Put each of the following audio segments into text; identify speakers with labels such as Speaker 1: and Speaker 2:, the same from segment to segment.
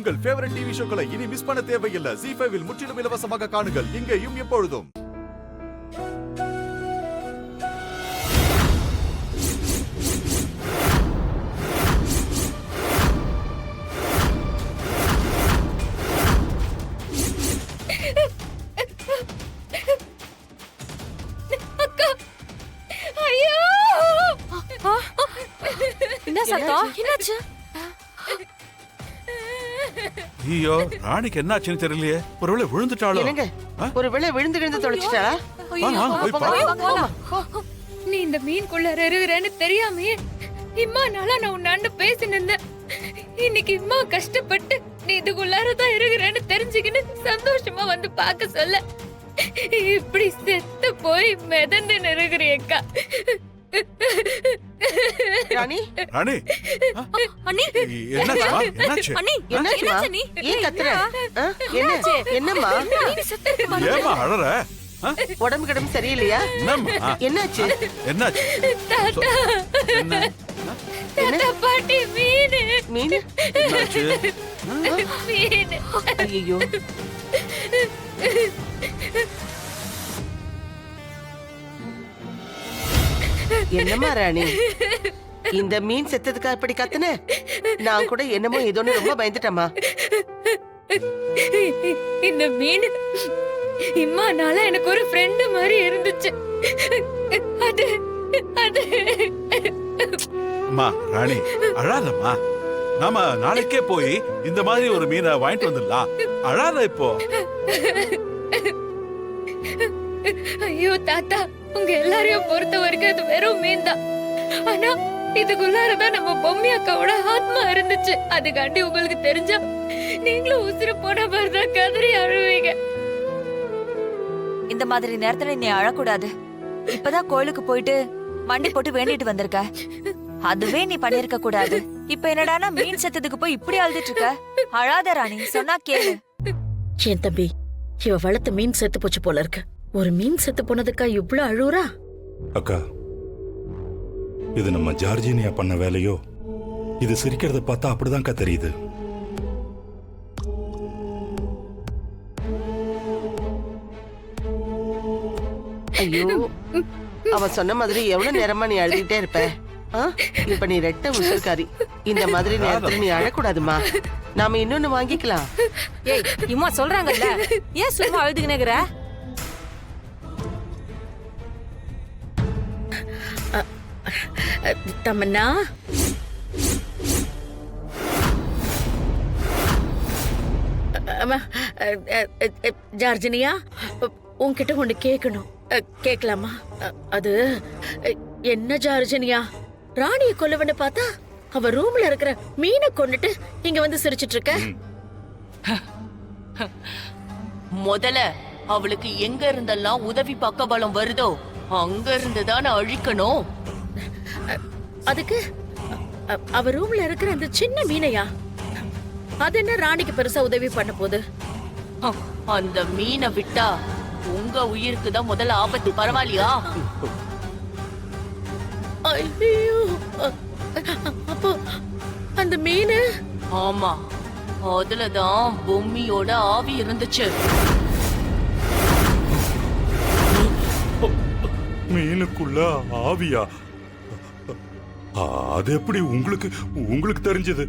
Speaker 1: உங்கள் favourite TV ஷோக்களை இனி miss பண்ண தேவையில்லை. ZEE5 இல் முற்றிலும் இலவசமாக காணுங்கள். இங்கேயும் எப்பொழுதும்.
Speaker 2: ஐயோ, ராணிக்கு என்னாச்சுன்னு தெரியலையே. ஒருவேளை விழுந்துட்டாளோ?
Speaker 3: ஒருவேளை விழுந்து தொலைச்சிட்டாளா?
Speaker 4: நீ இந்த மீன்குள்ள இருக்கிறேன்னு தெரியாமையே இம்மா நாளா நான் உன்னாண்டு பேசி நின்றேன். இன்னைக்கு இம்மா கஷ்டப்பட்டு நீ இதுக்குள்ளாரதான் இருக்கிறேன்னு தெரிஞ்சுக்கின்னு சந்தோஷமா வந்து பார்க்க சொல்ல இப்படி செத்து போய் மிதந்து நிறுகிறியக்கா.
Speaker 3: ராணி,
Speaker 2: ராணி,
Speaker 4: அண்ணி,
Speaker 2: என்னாச்சுமா? என்னாச்சு?
Speaker 4: அண்ணி,
Speaker 3: என்னாச்சுமா? ஏன் கத்துற? என்னம்மா?
Speaker 2: ஏமா அழற?
Speaker 3: உடம்பு கிடம்பு சரியில்லையா? என்னாச்சு?
Speaker 2: என்னாச்சு?
Speaker 4: தாத்தா பாட்டி மீன்
Speaker 3: மீன்
Speaker 2: என்னாச்சு?
Speaker 4: மீன்.
Speaker 3: ஐயோ, என்னம்மா ராணி, இந்த மீன் செத்ததுக்கா இப்படி கத்துன? நான் கூட என்னமோ ஏதோன்னு ரொம்ப பயந்துட்டேம்மா.
Speaker 4: இந்த மீன் இம்மானால எனக்கு ஒரு ஃப்ரெண்ட் மாதிரி இருந்துச்சு. அது அது
Speaker 2: அம்மா ராணி, அழாதம்மா. நாம நாளைக்கே போய் இந்த மாதிரி ஒரு மீனை வாங்கிட்டு வந்துடலாம். அழாத இப்போ.
Speaker 4: ஐயோ தாத்தா, உங்க எல்லாரையும் பொறுத்த வரைக்கும் அது வெறும் மீன் தான். ஆனா இதுக்குள்ளாரதான் நம்ம பொம்மி அக்காவோட ஆத்மா இருந்துச்சு. அதுக்காண்டி உங்களுக்கு தெரிஞ்சா நீங்களும் உசுறு போன மாதிரிதான் கதறி அழுவீங்க.
Speaker 5: இந்த மாதிரி நேரத்துல நீ அழக்கூடாது. இப்பதான் கோயிலுக்கு போயிட்டு மண்டி போட்டு வேண்டிட்டு வந்திருக்க. அதுவே நீ பண்ணிருக்க கூடாது. இப்ப என்னடானா மீன் செத்ததுக்கு போய் இப்படி அழுதுட்டு இருக்க. அழாத ராணி, சொன்னா கேளு.
Speaker 6: என் தம்பி, இவ வளர்த்த மீன் செத்து போச்சு போல இருக்கு. ஒரு மீன் செத்து போனதுக்கா இவ்ளோ அழுவுறா?
Speaker 7: அக்கா, இது நம்ம ஜார்ஜினியா பண்ண வேலையோ? இது சிரிக்கிறத பார்த்தா அப்படிதான்க்கா தெரியுது.
Speaker 3: ஐயோ, அவ சொன்ன மாதிரி எவ்வளவு நேரமா நீ அழுதுகிட்டே இருப்ப? இப்ப நீ ரெட்ட உசுர்காரி. இந்த மாதிரி நேரத்துல நீ அழக்கூடாதுமா. நாம இன்னொன்னு வாங்கிக்கலாம்.
Speaker 5: ஏய், இம்மா சொல்றாங்கல்ல, ஏன் சும்மா அழுதுகினேங்கற?
Speaker 6: தமன்னா, ஜார்ஜினியா, உன்கிட்ட ஒண்ணு கேட்கணும். கேட்கலாமா? அது என்ன ஜார்ஜினியா, ராணியை கொல்லவன்னு பார்த்தா அவ ரூம்ல இருக்கிற மீனை கொண்டுட்டு இங்க வந்து சிரிச்சிட்டு இருக்க.
Speaker 8: முதல்ல அவளுக்கு எங்க இருந்தெல்லாம் உதவி பக்கபலம் வருதோ அங்க இருந்துதான் அழிக்கணும்.
Speaker 6: அதுக்கு அவ ரூம்ல இருக்கிற அந்த சின்ன மீனையா? அது என்ன ராணிக்கு பெருசா உதவி பண்ண போகுது?
Speaker 8: அந்த மீனை விட்டா உங்க உயிருக்கு தான் முதல்ல ஆபத்து. பரவாயில்லையா?
Speaker 6: ஐயோ, அப்போ அந்த மீன்?
Speaker 8: ஆமா, அதுலதான் பொம்மியோட ஆவி இருந்துச்சு.
Speaker 7: மீனுக்குள்ள ஆவியா? அது எப்படி உங்களுக்கு தெரிஞ்சது?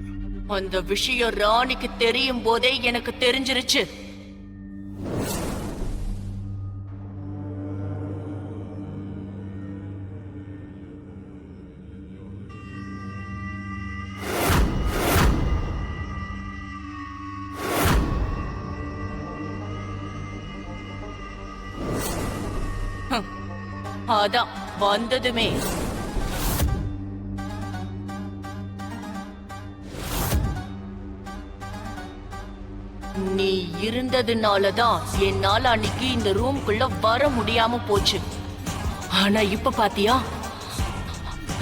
Speaker 8: அந்த விஷயம் ராணிக்கு தெரியும் போதே எனக்கு தெரிஞ்சிருச்சு. அதான் வந்ததுமே நீ இருந்ததுனாலதான் என்னால அன்னைக்கு இந்த ரூம்குள்ள வர முடியாம போச்சு. ஆனா இப்ப பாத்தியா,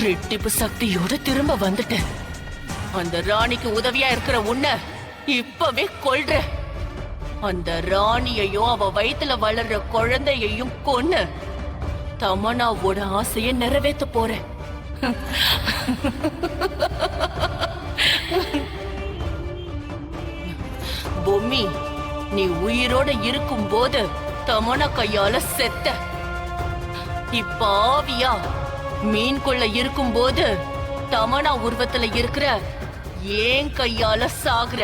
Speaker 8: ரெட்டிப்பு சக்தியோட திரும்ப வந்துட்டேன். அந்த ராணிக்கு உதவியா இருக்கிற உன்னை இப்பவே கொல்ற. அந்த ராணியையும் அவ வயித்துல வளர்ற குழந்தையையும் கொன்னு தமனாவோட ஆசையை நிறைவேற்ற போறேன். பொம்மி, நீ உயிரோட இருக்கும்போது தமனா கையால செத்த. இப்ப ஆவியா மீன்குள்ள இருக்கும்போது தமனா உருவத்துல இருக்கிற ஏன் கையால சாகுற.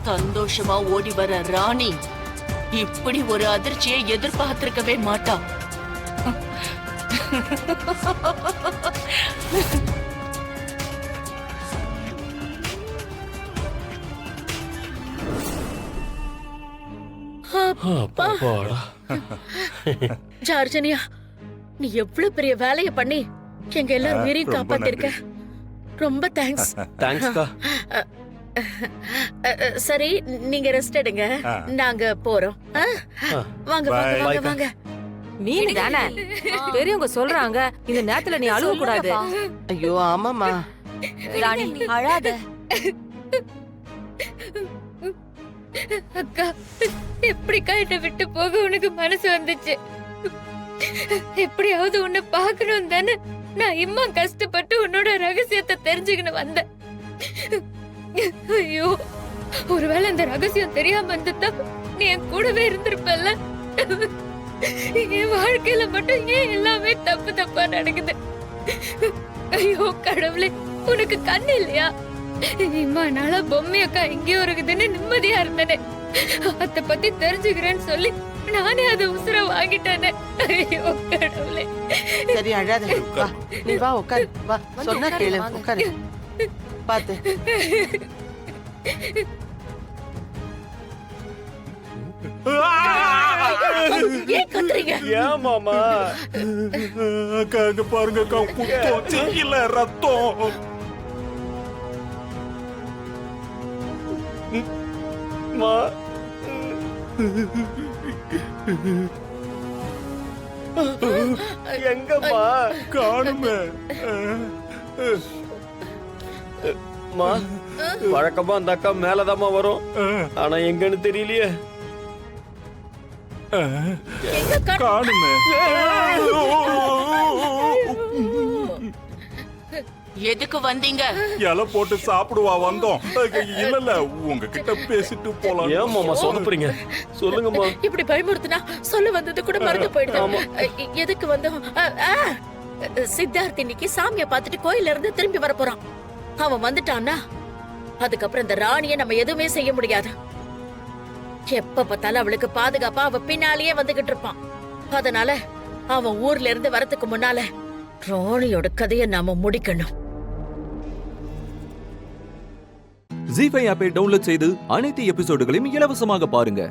Speaker 8: சந்தோஷமா ஓடி வர ராணி இப்படி ஒரு அதிர்ச்சியை எதிர்பார்த்திருக்கவே மாட்டா.
Speaker 6: ஜார்ஜனியா, நீ எவ்வளவு பெரிய வேலைய பண்ணி எங்க எல்லாரும் உயிரையும்
Speaker 7: ரொம்ப
Speaker 6: காப்பாத்திருக்க. ரொம்ப தேங்க்ஸ்.
Speaker 9: தேங்க்ஸ்க்கா.
Speaker 6: சரி, நீங்க ரெஸ்ட் எடுங்க. நாங்க போறோம். வாங்க வாங்க
Speaker 7: Bye.
Speaker 6: வாங்க வாங்க.
Speaker 10: மீன் தானே பெரியவங்க சொல்றாங்க, இந்த நேரத்துல நீ அழுவ கூடாது.
Speaker 3: ஐயோ ஆமாமா.
Speaker 5: ராணி அழாத.
Speaker 4: அக்கா, எப்படிக்கா என்னை விட்டு போக உனக்கு மனசு வந்துச்சு? எப்படியாவது உன்னை பார்க்கணும் தானே நான் இம்மா கஷ்டப்பட்டு உன்னோட ரகசியத்தை தெரிஞ்சுக்கணும் வந்தேன். ஐயோ, ஒருவேளை அந்த ரகசியம் தெரியாம இருந்துட்டா நீ என் கூடவே இருந்திருப்பல்ல. என் வாழ்க்கையில மட்டும் ஏன் எல்லாமே தப்பு தப்பா நடக்குது? ஐயோ கடவுளே, உனக்கு கண்ணு இல்லையா? இம்மா நாளா பொம்மை அக்கா எங்கேயோ இருக்குதுன்னு நிம்மதியா இருந்தேனே, அத பத்தி தெரிஞ்சுக்கிறேன்னு சொல்லி நானே அதை உசுர வாங்கிட்டேனே. ஐயோ கடவுளே.
Speaker 3: சரி அழாத, வா நீ வா உட்காரு. வா சொன்னா கேளு, உட்காரு. பாத்து.
Speaker 6: ஏன் கத்துறீங்க?
Speaker 9: ஏன் மாமா?
Speaker 7: அக்கா, இங்க பாருங்க அக்கா, குத்தம் செய்யல, ரத்தம்.
Speaker 9: மா, எங்கம்மா?
Speaker 7: காணுமே.
Speaker 9: மா, வழக்கமா அந்த அக்கா மேலதாம்மா வரும். ஆனா எங்கன்னு தெரியலையே.
Speaker 7: காணுமே.
Speaker 8: எதுக்கு வந்தீங்க?
Speaker 7: இலை போட்டு சாப்பிடுவா வந்தோம். இல்ல உங்ககிட்ட பேசிட்டு போலாம்.
Speaker 9: ஏன் மாமா சொதப்புறீங்க? சொல்லுங்கம்மா.
Speaker 6: இப்படி பயமுறுத்தினா சொல்ல வந்தது கூட மறந்து போயிடுது. எதுக்கு வந்தோம்? சித்தார்த் இன்னைக்கு சாமிய பார்த்துட்டு கோயில்ல இருந்து திரும்பி வர போறான். அவன் வந்துட்டான்னா அதுக்கப்புறம் இந்த ராணிய நம்ம எதுவுமே செய்ய முடியாது. எப்ப பார்த்தாலும் அவளுக்கு பாதுகாப்பா அவ பின்னாலேயே வந்துகிட்டு இருப்பான். அதனால அவன் ஊர்ல இருந்து வரதுக்கு முன்னால ராணியோட கதையை நாம முடிக்கணும்.
Speaker 11: ஜீ5 ஆப்பை டவுன்லோட் செய்து அனைத்து எபிசோடுகளையும் இலவசமாக பாருங்க.